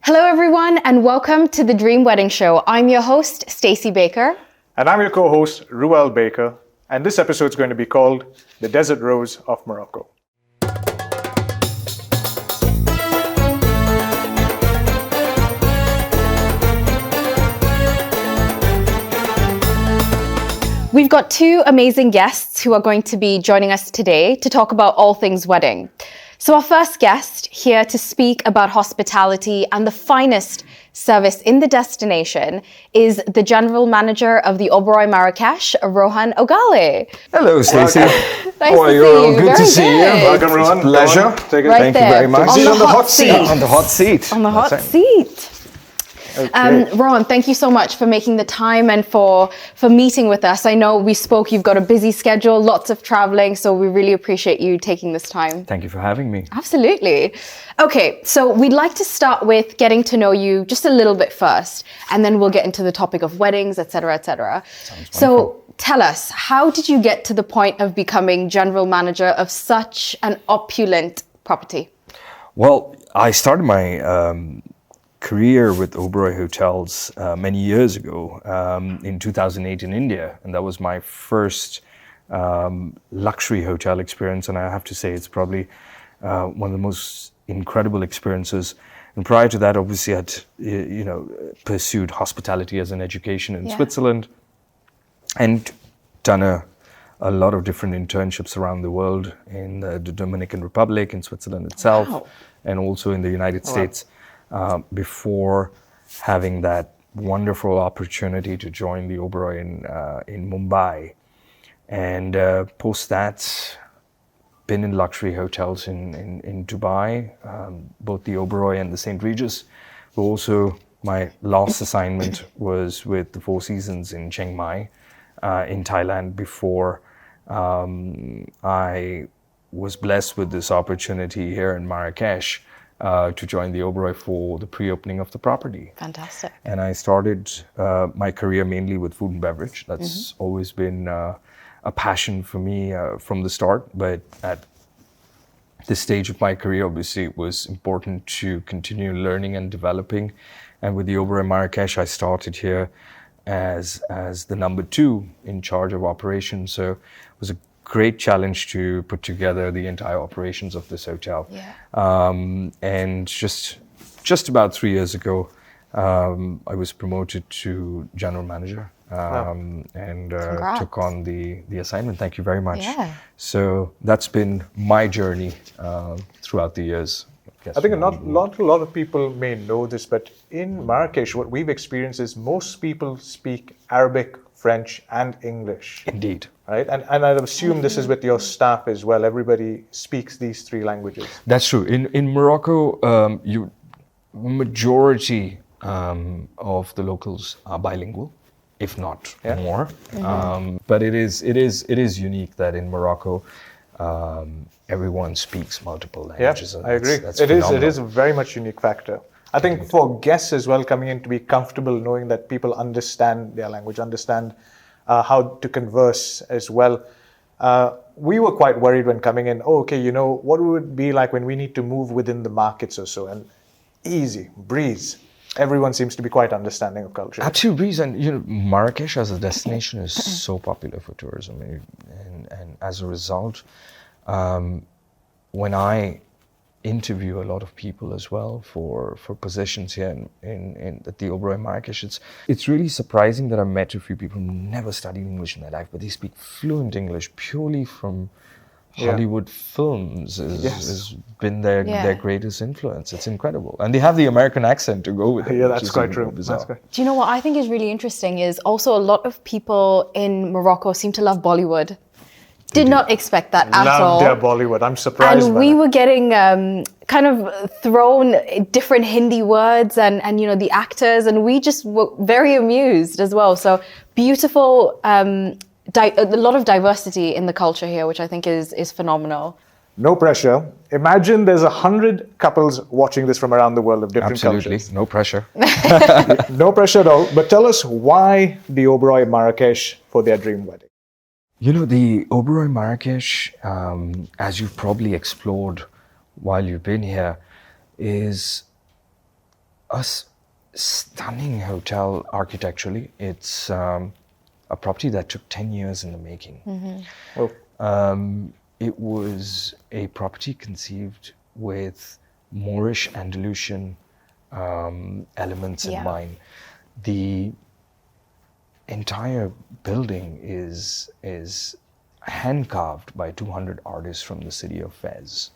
Hello everyone and welcome to the Dream Wedding Show. I'm your host, Stacey Baker. And I'm your co-host, Ruel Baker. And this episode is going to be called The Desert Rose of Morocco. We've got two amazing guests who are going to be joining us today to talk about all things wedding. So our first guest here to speak about hospitality and the finest service in the destination is the General Manager of the Oberoi Marrakesh, Rohan Ogale. Hello, Stacey. Nice How are to you? see you. Good to see you. Welcome, Rohan. Pleasure. Take it. Right Thank there. you very much. On the hot seat. On the hot seat. On the hot That's it. seat. Okay. Rohan, thank you so much for making the time and for meeting with us. I know we spoke, you've got a busy schedule, lots of traveling, so we really appreciate you taking this time. Thank you for having me. Absolutely. Okay, so we'd like to start with getting to know you just a little bit first, and then we'll get into the topic of weddings, etc., etc. So tell us, how did you get to the point of becoming general manager of such an opulent property? Well, I started my career with Oberoi Hotels many years ago in 2008 in India, and that was my first luxury hotel experience, and I have to say it's probably one of the most incredible experiences. And prior to that, obviously, I'd pursued hospitality as an education in Switzerland and done a lot of different internships around the world in the Dominican Republic, in Switzerland itself, and also in the United States. Before having that wonderful opportunity to join the Oberoi in Mumbai. And post that, been in luxury hotels in Dubai, both the Oberoi and the St. Regis. But also, my last assignment was with the Four Seasons in Chiang Mai, in Thailand, before I was blessed with this opportunity here in Marrakesh to join the Oberoi for the pre-opening of the property. Fantastic. And I started my career mainly with food and beverage. That's always been a passion for me from the start. But at this stage of my career, obviously, it was important to continue learning and developing. And with the Oberoi Marrakesh, I started here as the number 2 in charge of operations. So it was a great challenge to put together the entire operations of this hotel. And just about 3 years ago, I was promoted to general manager and took on the assignment. Thank you very much. So that's been my journey throughout the years. I think a lot of people may know this, but in Marrakesh, what we've experienced is most people speak Arabic, French, and English. Indeed. Right? And I assume this is with your staff as well. Everybody speaks these 3 languages. That's true. In Morocco, majority of the locals are bilingual, if not more. But it is unique that in Morocco, everyone speaks multiple languages. I agree. It is a very much unique factor. I think for guests as well coming in, to be comfortable knowing that people understand their language, understand how to converse as well. We were quite worried when coming in, what would it be like when we need to move within the markets or so? And easy, breeze. Everyone seems to be quite understanding of culture. Absolute breeze. And Marrakesh as a destination is so popular for tourism. And as a result, when I interview a lot of people as well for positions here at the Oberoi Marrakesh, it's really surprising that I met a few people who never studied English in their life, but they speak fluent English purely from Hollywood films. Has been their greatest influence. It's incredible. And they have the American accent to go with it. Yeah, that's quite true. Do you know what I think is really interesting is also a lot of people in Morocco seem to love Bollywood. Did not expect that at all. Love their Bollywood. I'm surprised. And we were getting kind of thrown different Hindi words and the actors, and we just were very amused as well. So beautiful, a lot of diversity in the culture here, which I think is phenomenal. No pressure. Imagine there's 100 couples watching this from around the world of different cultures. No pressure. No pressure at all. But tell us why the Oberoi Marrakesh for their dream wedding. The Oberoi Marrakesh, as you've probably explored while you've been here, is Stunning hotel architecturally. It's a property that took 10 years in the making. Oh, It was a property conceived with Moorish Andalusian elements in mind. The entire building is hand carved by 200 artists from the city of Fez.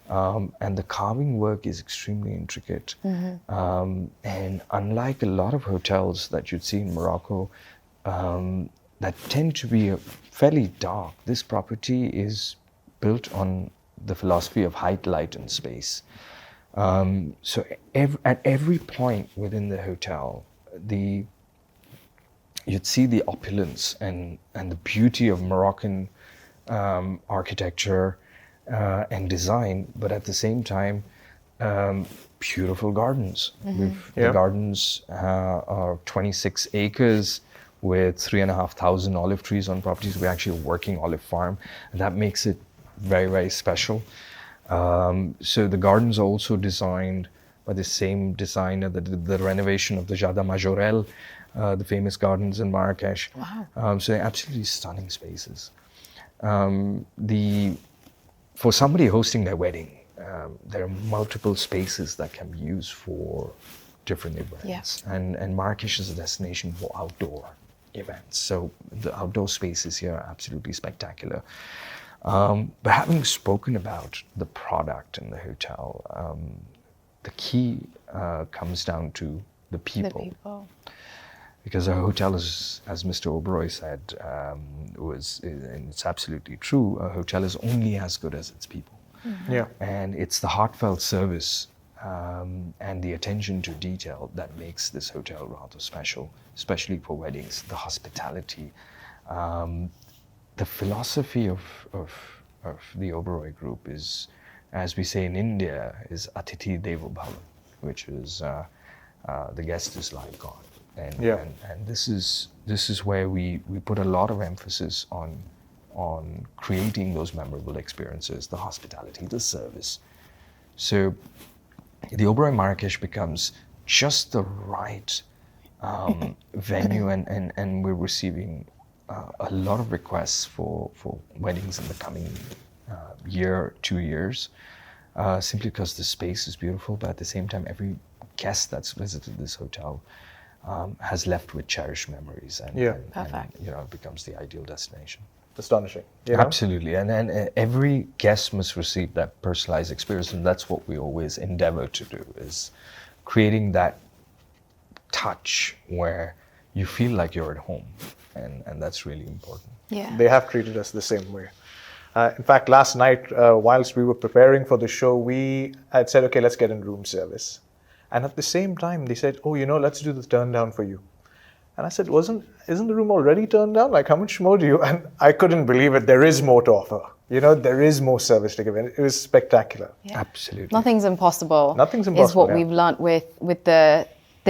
And the carving work is extremely intricate. And unlike a lot of hotels that you'd see in Morocco that tend to be fairly dark, this property is built on the philosophy of height, light, and space. So at every point within the hotel, you'd see the opulence and the beauty of Moroccan architecture and design, but at the same time, beautiful gardens. The gardens are 26 acres with 3,500 olive trees on properties. We're actually a working olive farm, and that makes it very, very special. So the gardens are also designed by the same designer that did the renovation of the Jardin Majorel, the famous gardens in Marrakech. Wow. So they're absolutely stunning spaces. For somebody hosting their wedding, there are multiple spaces that can be used for different events. And Marrakech is a destination for outdoor events. So the outdoor spaces here are absolutely spectacular. But having spoken about the product in the hotel, the key comes down to the people. The people. Because a hotel is, as Mr. Oberoi said, and it's absolutely true, a hotel is only as good as its people. yeah. And it's the heartfelt service and the attention to detail that makes this hotel rather special, especially for weddings. The hospitality, the philosophy of the Oberoi Group is, as we say in India, is Atithi Devo Bhava, which is the guest is like God. And this is where we put a lot of emphasis on creating those memorable experiences, the hospitality, the service. So the Oberoi Marrakesh becomes just the right venue, and we're receiving a lot of requests for weddings in the coming year, 2 years, simply because the space is beautiful, but at the same time, every guest that's visited this hotel has left with cherished memories, and Perfect. it becomes the ideal destination. Astonishing. Absolutely, and every guest must receive that personalized experience, and that's what we always endeavor to do, is creating that touch where you feel like you're at home, and that's really important. Yeah. They have treated us the same way. In fact, last night, whilst we were preparing for the show, we had said, okay, let's get in room service. And at the same time, they said, oh, let's do the turn down for you. And I said, isn't the room already turned down? Like, how much more do you? And I couldn't believe it. There is more to offer. There is more service to give. And it was spectacular. Yeah. Absolutely. Nothing's impossible. Nothing's impossible. Is what we've learnt with the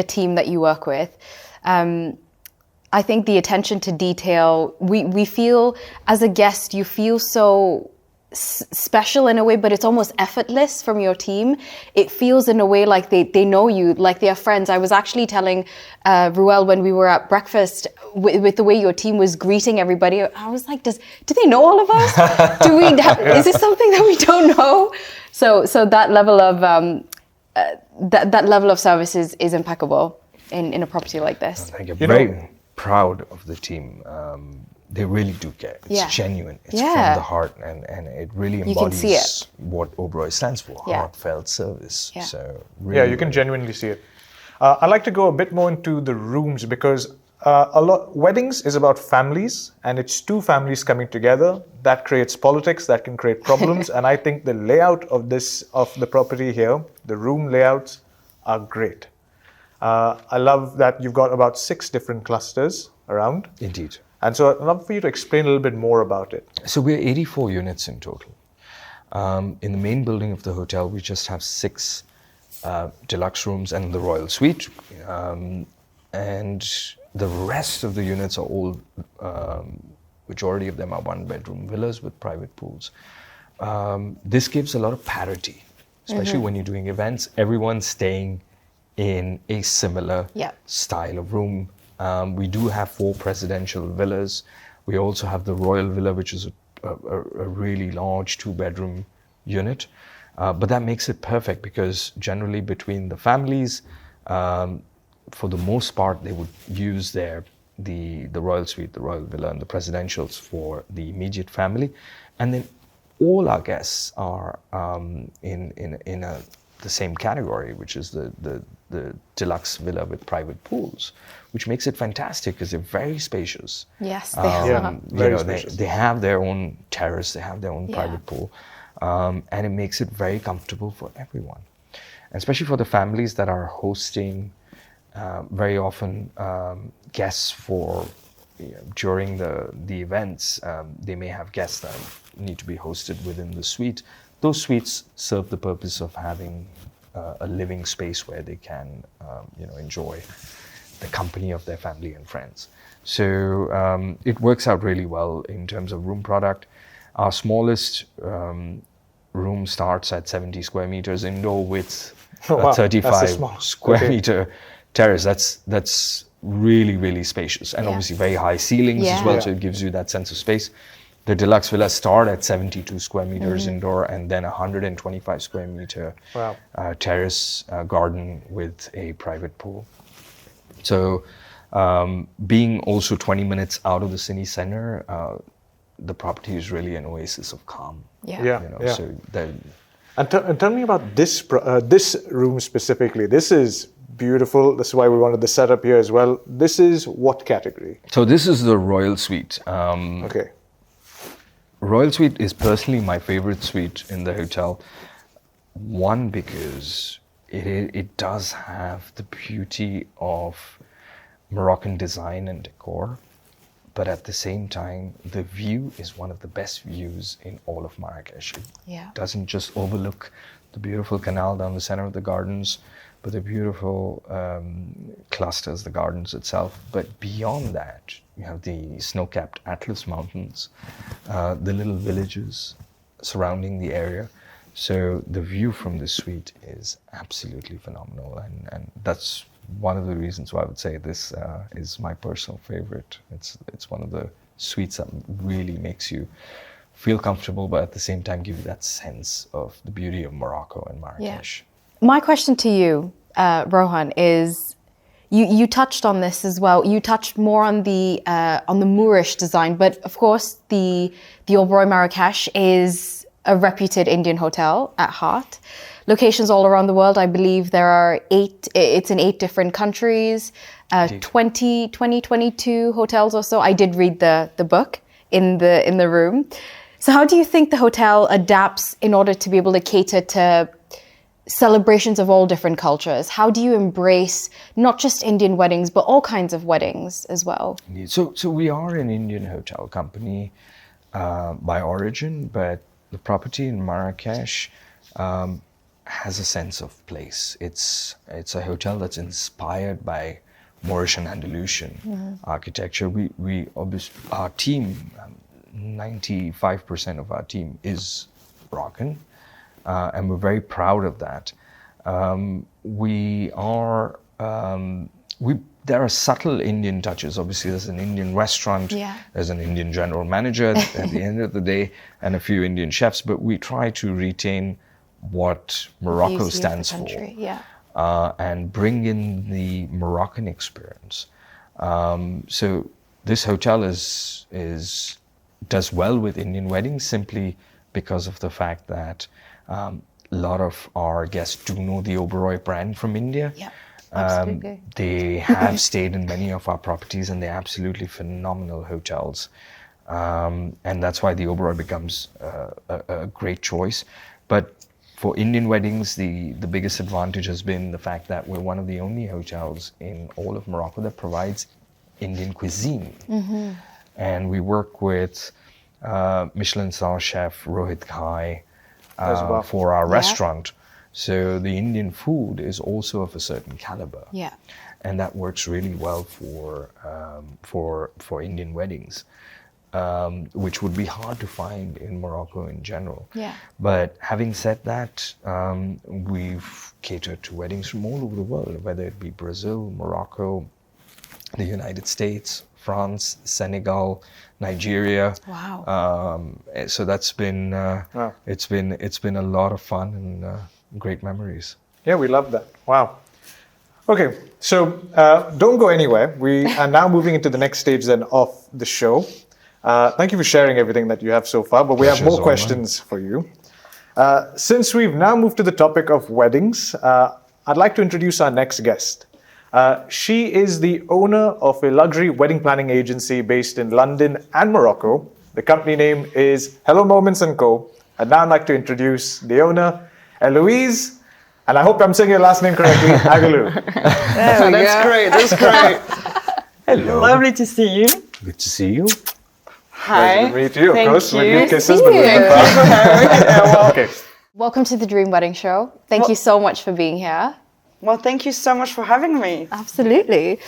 team that you work with. I think the attention to detail, we feel, as a guest, you feel so special in a way, but it's almost effortless from your team. It feels in a way like they know you, like they are friends. I was actually telling Ruel when we were at breakfast, with the way your team was greeting everybody, I was like, do they know all of us? Is this something that we don't know? So that level of that level of service is impeccable in a property like this. I think I'm very proud of the team. They really do care. It's genuine. It's from the heart, and it really embodies what Oberoi stands for, heartfelt service. Yeah. So really, you can genuinely see it. I'd like to go a bit more into the rooms, because weddings is about families, and it's two families coming together. That creates politics, that can create problems. And I think the layout of the property here, the room layouts are great. I love that you've got about 6 different clusters around. Indeed. And so I'd love for you to explain a little bit more about it. So we're 84 units in total. In the main building of the hotel, we just have 6 deluxe rooms and the royal suite. And the rest of the units are all, majority of them are 1-bedroom villas with private pools. This gives a lot of parity, especially when you're doing events. Everyone's staying in a similar style of room. We do have 4 presidential villas. We also have the Royal Villa, which is a really large 2-bedroom unit. But that makes it perfect because generally between the families, for the most part, they would use the Royal Suite, the Royal Villa, and the presidentials for the immediate family. And then all our guests are in the same category, which is the deluxe villa with private pools, which makes it fantastic because they're very spacious. Yes, they are. They have their own terrace, they have their own private pool, and it makes it very comfortable for everyone, and especially for the families that are hosting very often guests for during the events. They may have guests that need to be hosted within the suite. Those suites serve the purpose of having a living space where they can, enjoy the company of their family and friends. So it works out really well in terms of room product. Our smallest room starts at 70 square meters indoor with a 35 square meter terrace. That's really, really spacious, and obviously very high ceilings as well, so it gives you that sense of space. The deluxe villas start at 72 square meters indoor, and then 125 square meter terrace garden with a private pool. So being also 20 minutes out of the city center, the property is really an oasis of calm. So and tell me about this room specifically. This is beautiful. This is why we wanted the setup here as well. This is what category? So this is the Royal Suite. Okay. Royal Suite is personally my favorite suite in the hotel. One, because it does have the beauty of Moroccan design and decor, but at the same time, the view is one of the best views in all of Marrakesh. It doesn't just overlook the beautiful canal down the center of the gardens, but the beautiful clusters, the gardens itself. But beyond that, you have the snow-capped Atlas Mountains, the little villages surrounding the area. So the view from the suite is absolutely phenomenal, and that's one of the reasons why I would say this is my personal favorite. It's one of the suites that really makes you feel comfortable, but at the same time give you that sense of the beauty of Morocco and Marrakesh. My question to you, Rohan, is you touched on this as well. You touched more on the Moorish design, but of course the Oberoi Marrakesh is a reputed Indian hotel at heart. Locations all around the world. I believe there are 8. It's in 8 different countries. 22 hotels or so. I did read the book in the room. So how do you think the hotel adapts in order to be able to cater to celebrations of all different cultures? How do you embrace not just Indian weddings, but all kinds of weddings as well? So we are an Indian hotel company by origin, but the property in Marrakesh has a sense of place. It's a hotel that's inspired by Moorish and Andalusian architecture. We obviously, our team, 95% of our team is Moroccan, and we're very proud of that. There are subtle Indian touches. Obviously, there's an Indian restaurant, there's an Indian general manager at the end of the day, and a few Indian chefs, but we try to retain what Morocco stands for, and bring in the Moroccan experience. So this hotel does well with Indian weddings simply because of the fact that a lot of our guests do know the Oberoi brand from India. Absolutely. They have stayed in many of our properties, and they're absolutely phenomenal hotels. And that's why the Oberoi becomes a great choice. But for Indian weddings, the biggest advantage has been the fact that we're one of the only hotels in all of Morocco that provides Indian cuisine. And we work with Michelin star chef Rohit Ghai for our restaurant. So the Indian food is also of a certain caliber. And that works really well for Indian weddings. which would be hard to find in Morocco in general. Yeah. But having said that, we've catered to weddings from all over the world, whether it be Brazil, Morocco, the United States, France, Senegal, Nigeria. Wow. So that's been it's been a lot of fun and great memories. Yeah, we love that. Wow. Okay, so don't go anywhere. We are now moving into the next stage then of the show. Thank you for sharing everything that you have so far, but we have more questions for you. Since we've now moved to the topic of weddings, I'd like to introduce our next guest. She is the owner of a luxury wedding planning agency based in London and Morocco. The company name is Hello Moments & Co. And now I'd like to introduce the owner, Heloise, and I hope I'm saying your last name correctly, Agalou. That's great. Hello. Lovely to see you. Good to see you. Hi. Pleasure to meet you, of Thank course. you. We give kisses, See but we're you. not Okay. Welcome to the Dream Wedding Show. Thank you so much for being here. Well, thank you so much for having me. Absolutely.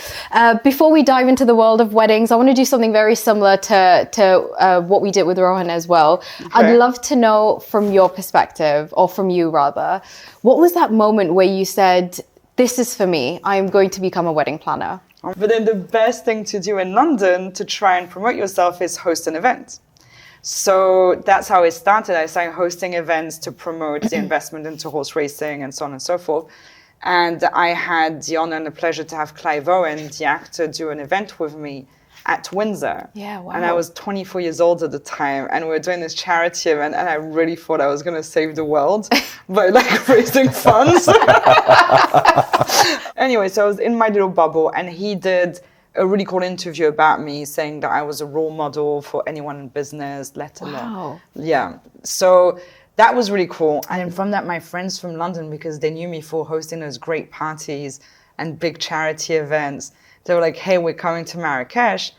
Before we dive into the world of weddings, I want to do something very similar to what we did with Rohan as well. Okay. I'd love to know from your perspective, or from you rather, what was that moment where you said, this is for me, I'm going to become a wedding planner? But then the best thing to do in London to try and promote yourself is host an event. So that's how it started. I started hosting events to promote the investment into horse racing and so on and so forth. And I had the honor and the pleasure to have Clive Owen, the actor, do an event with me at Windsor. Yeah, wow. And I was 24 years old at the time, and we were doing this charity event, and I really thought I was going to save the world by like raising funds. Anyway, so I was in my little bubble, and he did a really cool interview about me, saying that I was a role model for anyone in business, let alone. Wow. Yeah. So that was really cool. And then from that, my friends from London, because they knew me for hosting those great parties and big charity events, they were like, hey, we're coming to Marrakesh.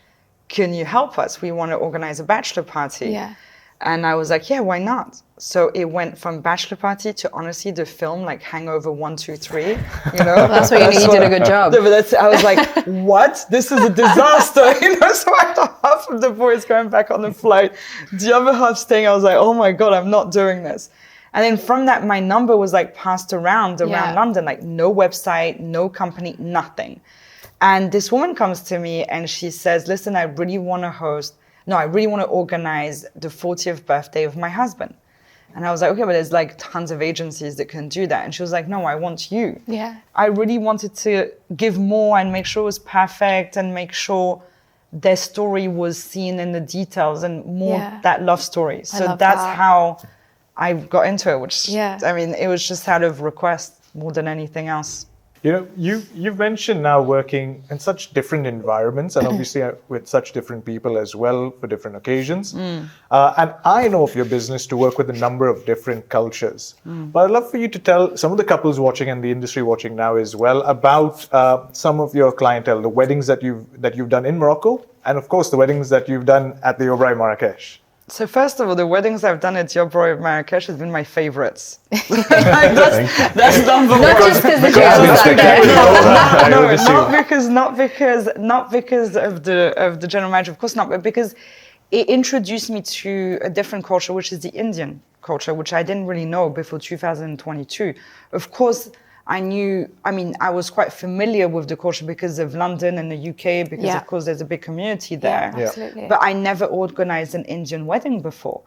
Can you help us? We want to organize a bachelor party. Yeah. And I was like, yeah, why not? So it went from bachelor party to honestly the film, like Hangover 1, 2, 3. You know, That's what you need. You did a good job. No, but I was like, what? This is a disaster. You know, so I had half of the boys going back on the flight, the other half staying. I was like, oh my God, I'm not doing this. And then from that, my number was like passed around Yeah. London, like no website, no company, nothing. And this woman comes to me and she says, listen, I really want to organize the 40th birthday of my husband. And I was like, okay, but there's like tons of agencies that can do that. And she was like, no, I want you. Yeah. I really wanted to give more and make sure it was perfect and make sure their story was seen in the details and more that love story. So love that's that. how I got into it, which, Yeah. I mean, it was just out of request more than anything else. You know, you've mentioned now working in such different environments and obviously with such different people as well for different occasions. And I know of your business to work with a number of different cultures. But I'd love for you to tell some of the couples watching and the industry watching now as well about some of your clientele, the weddings that you've done in Morocco, and of course the weddings that you've done at the Oberoi Marrakesh. So first of all, the weddings I've done at the Oberoi Marrakech has been my favorites. That's number one. Not just because the jewels are there. Not because of the general manager, of course not, but because it introduced me to a different culture, which is the Indian culture, which I didn't really know before 2022. Of course, I was quite familiar with the culture because of London and the UK, because of course there's a big community there. Yeah, absolutely. But I never organized an Indian wedding before.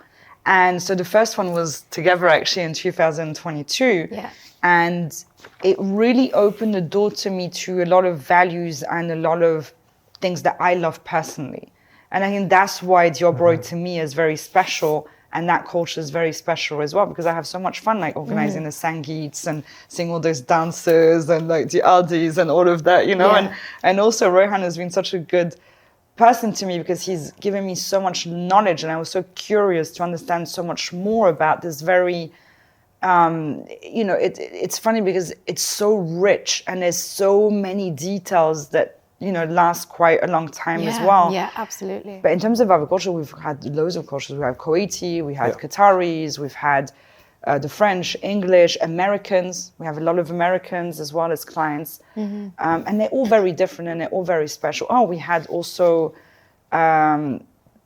And so the first one was together actually in 2022. Yeah. And it really opened the door to me to a lot of values and a lot of things that I love personally. And I think that's why the Oberoi to me is very special. And that culture is very special as well, because I have so much fun, like organizing the Sangeets and seeing all those dancers and like the Aldis and all of that, you know. Yeah. And also Rohan has been such a good person to me because he's given me so much knowledge, and I was so curious to understand so much more about this very, it's funny because it's so rich and there's so many details that, last quite a long time as well. Yeah, absolutely. But in terms of our culture, we've had loads of cultures. We have Kuwaiti, we had Qataris, we've had the French, English, Americans. We have a lot of Americans as well as clients. And they're all very different and they're all very special. Oh, we had also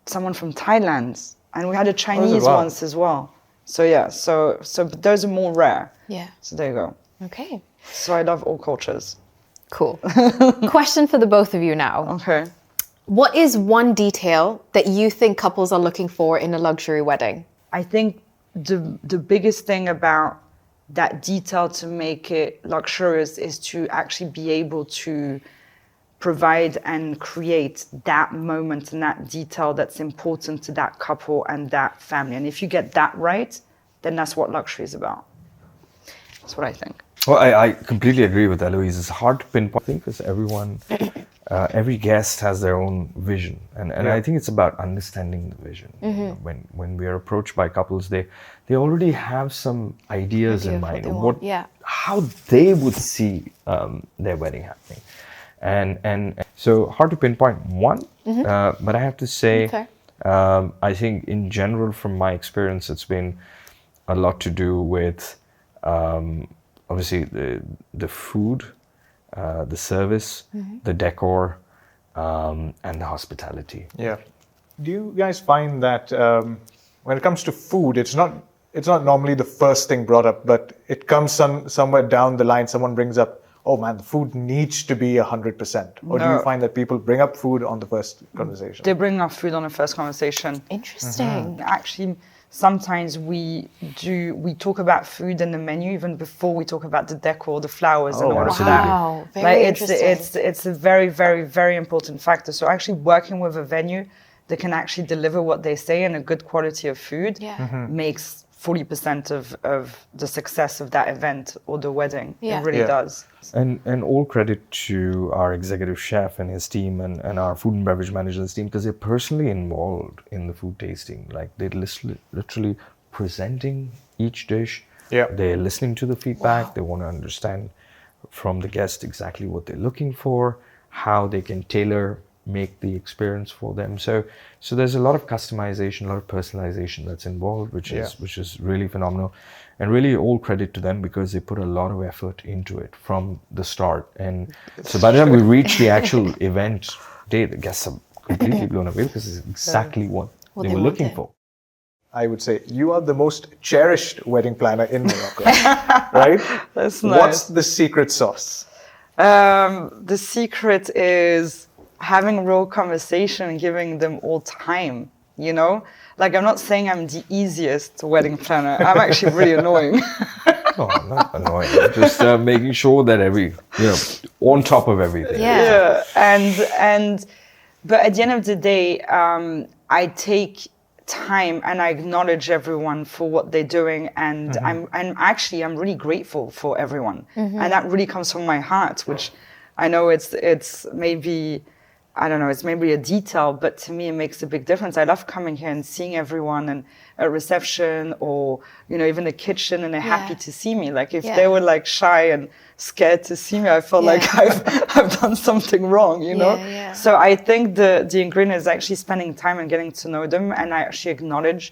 someone from Thailand, and we had a Chinese wow. once as well. So yeah, so but those are more rare. Yeah. So there you go. Okay. So I love all cultures. Cool. Question for the both of you now. Okay. What is one detail that you think couples are looking for in a luxury wedding? I think the biggest thing about that detail to make it luxurious is to actually be able to provide and create that moment and that detail that's important to that couple and that family. And if you get that right, then that's what luxury is about. That's what I think. Well, I completely agree with Heloise. It's hard to pinpoint, I think, because everyone, every guest has their own vision. And I think it's about understanding the vision. When we are approached by couples, they already have some ideas in mind of how they would see their wedding happening. And so hard to pinpoint one, but I have to say, I think in general, from my experience, it's been a lot to do with obviously the food, the service, the decor, and the hospitality. Yeah. Do you guys find that when it comes to food, it's not normally the first thing brought up, but it comes somewhere down the line, someone brings up, oh man, the food needs to be 100%. Or do you find that people bring up food on the first conversation? They bring up food on the first conversation. Interesting. Actually, sometimes we talk about food and the menu even before we talk about the decor, the flowers, and all of that. Wow, very interesting. It's a very, very, very important factor. So actually working with a venue that can actually deliver what they say and a good quality of food makes 40% of the success of that event or the wedding. It really does. And all credit to our executive chef and his team and our food and beverage managers team, because they're personally involved in the food tasting. Like they're literally presenting each dish. Yeah. They're listening to the feedback. They want to understand from the guest exactly what they're looking for, how they can make the experience for them. So there's a lot of customization, a lot of personalization that's involved, which is really phenomenal. And really all credit to them because they put a lot of effort into it from the start. And so by the time we reach the actual event day, the guests are completely blown away because it's exactly what they were looking for. I would say you are the most cherished wedding planner in Morocco, right? That's nice. What's the secret sauce? The secret is having real conversation and giving them all time, you know? Like, I'm not saying I'm the easiest wedding planner. I'm actually really annoying. No, I'm not annoying. I'm just making sure that on top of everything. Yeah. But at the end of the day, I take time and I acknowledge everyone for what they're doing, and I'm really grateful for everyone, and that really comes from my heart, which I know it's maybe, I don't know, it's maybe a detail, but to me it makes a big difference. I love coming here and seeing everyone and at reception or, even the kitchen, and they're happy to see me. Like if they were like shy and scared to see me, I felt like I've done something wrong, you know? Yeah. So I think the ingredient is actually spending time and getting to know them, and I actually acknowledge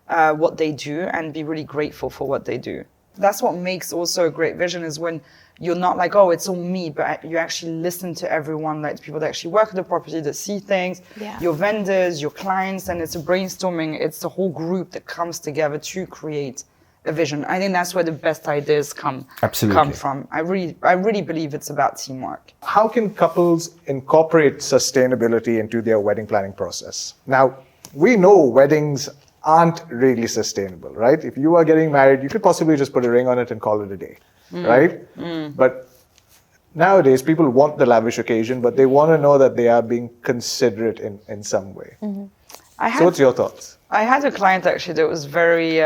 what they do and be really grateful for what they do. That's what makes also a great vision, is when you're not like, oh, it's all me, but you actually listen to everyone, like people that actually work at the property, that see things, your vendors, your clients, and it's a brainstorming. It's the whole group that comes together to create a vision. I think that's where the best ideas come from. I really believe it's about teamwork. How can couples incorporate sustainability into their wedding planning process? Now, we know weddings aren't really sustainable, right? If you are getting married, you could possibly just put a ring on it and call it a day. Right? But nowadays, people want the lavish occasion, but they want to know that they are being considerate in some way. So what's your thoughts? I had a client actually that was very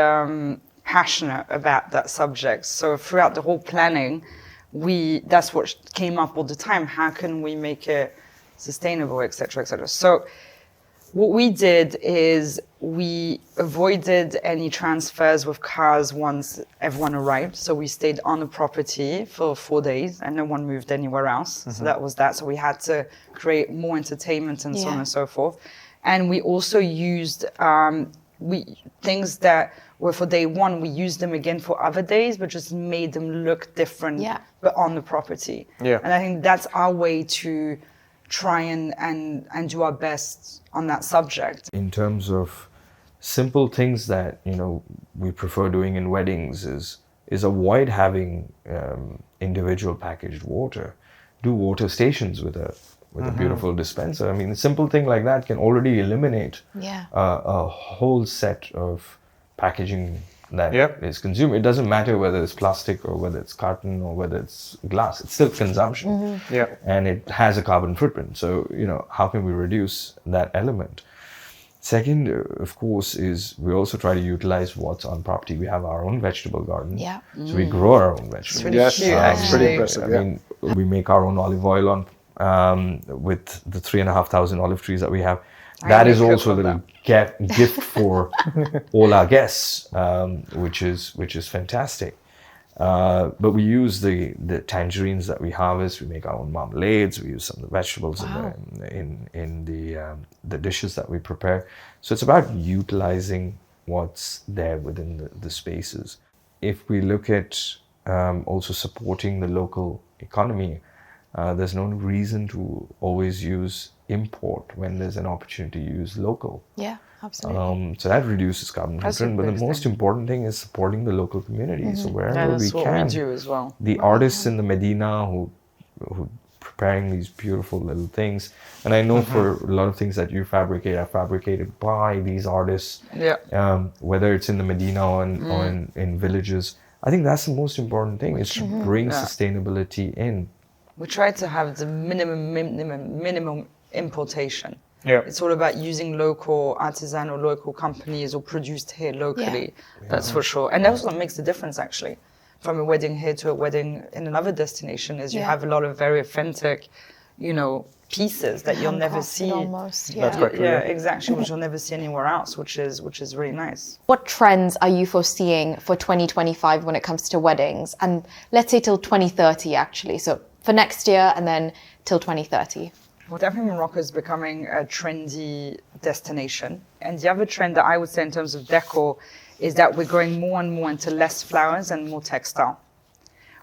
passionate about that subject. So throughout the whole planning, that's what came up all the time. How can we make it sustainable, et cetera, et cetera. So what we did is we avoided any transfers with cars once everyone arrived. So we stayed on the property for 4 days and no one moved anywhere else. So that was that. So we had to create more entertainment and so on and so forth. And we also used things that were for day one, we used them again for other days, but just made them look different, but on the property. And I think that's our way to try and do our best on that subject. In terms of simple things that we prefer doing in weddings is avoid having individual packaged water. Do water stations with a beautiful dispenser. I mean, a simple thing like that can already eliminate a whole set of packaging that is consumed. It doesn't matter whether it's plastic or whether it's carton or whether it's glass. It's still consumption, and it has a carbon footprint. So how can we reduce that element? Second, of course, is we also try to utilize what's on property. We have our own vegetable garden, so we grow our own vegetables. Yes, it's pretty impressive. I mean, we make our own olive oil with the 3,500 olive trees that we have. That is also a little gift for all our guests, which is fantastic. But we use the tangerines that we harvest. We make our own marmalades. We use some of the vegetables in the dishes that we prepare. So it's about utilizing what's there within the spaces. If we look at also supporting the local economy, there's no reason to always use import when there's an opportunity to use local. Yeah, absolutely. So that reduces carbon footprint. But the most important thing is supporting the local community. So wherever we can, what we do as well. The artists in the Medina who preparing these beautiful little things. And I know for a lot of things that you fabricate are fabricated by these artists. Yeah. Whether it's in the Medina or in villages. I think that's the most important thing, is to bring sustainability in. We try to have the minimum importation. Yeah. It's all about using local artisan or local companies or produced here locally. That's for sure. And that's what makes the difference, actually, from a wedding here to a wedding in another destination, is you have a lot of very authentic, pieces that you'll never see. Almost, That's quite true. Yeah, exactly, which you'll never see anywhere else, which is really nice. What trends are you foreseeing for 2025 when it comes to weddings? And let's say till 2030, actually. So for next year and then till 2030. Well, definitely Morocco is becoming a trendy destination. And the other trend that I would say in terms of decor is that we're going more and more into less flowers and more textile.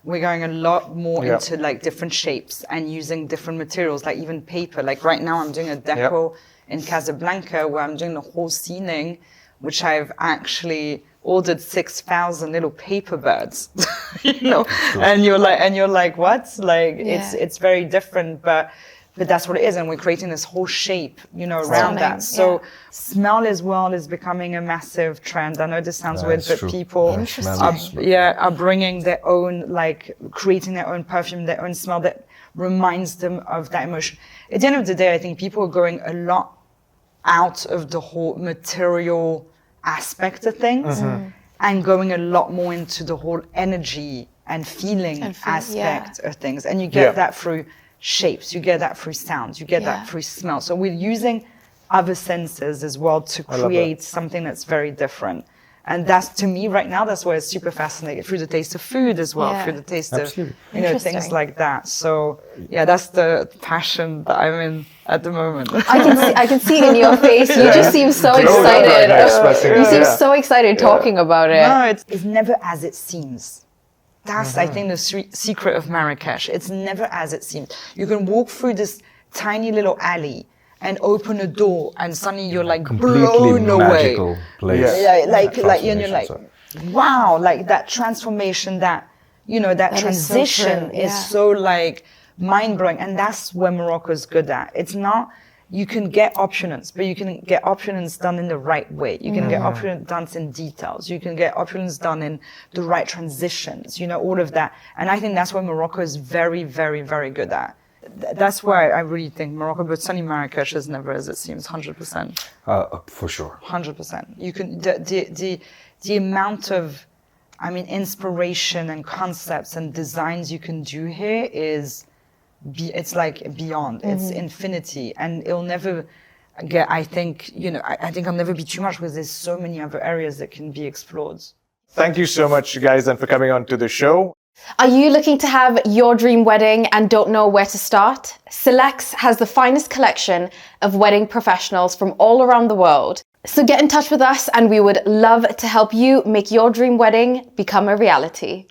We're going a lot more into like different shapes and using different materials, like even paper. Like right now I'm doing a deco in Casablanca where I'm doing the whole ceiling, which I've actually ordered 6,000 little paper birds, and you're like, what? Like it's very different, but that's what it is. And we're creating this whole shape, around that. So smell as well is becoming a massive trend. I know this sounds weird, but people are bringing their own, like creating their own perfume, their own smell that reminds them of that emotion. At the end of the day, I think people are going a lot out of the whole material aspect of things and going a lot more into the whole energy and feeling aspect of things. And you get that through shapes, you get that through sounds, you get that through smell. So we're using other senses as well to create something that's very different. And that's, to me right now, that's why it's super fascinating, through the taste of food as well, through the taste of things like that. So that's the passion that I'm in at the moment. I can see it in your face. You just seem so excited. You seem so excited talking about it. No, it's never as it seems. That's, I think, the secret of Marrakesh. It's never as it seems. You can walk through this tiny little alley and open a door, and suddenly you're like blown away. Magical place. And you're like, wow, like that transformation, that that transition is so like mind blowing, and that's where Morocco is good at. It's not. You can get opulence, but you can get opulence done in the right way. You can get opulence done in details. You can get opulence done in the right transitions, all of that. And I think that's what Morocco is very, very, very good at. That's why I really think Morocco, but certainly Marrakesh is never as it seems, 100%. For sure. 100%. You can, the amount of, inspiration and concepts and designs you can do here is, it's like beyond, it's infinity, and it'll never get, I think I'll never be too much, because there's so many other areas that can be explored. Thank you so much, guys, and for coming on to the show. Are you looking to have your dream wedding and don't know where to start? Celex has the finest collection of wedding professionals from all around the world. So get in touch with us and we would love to help you make your dream wedding become a reality.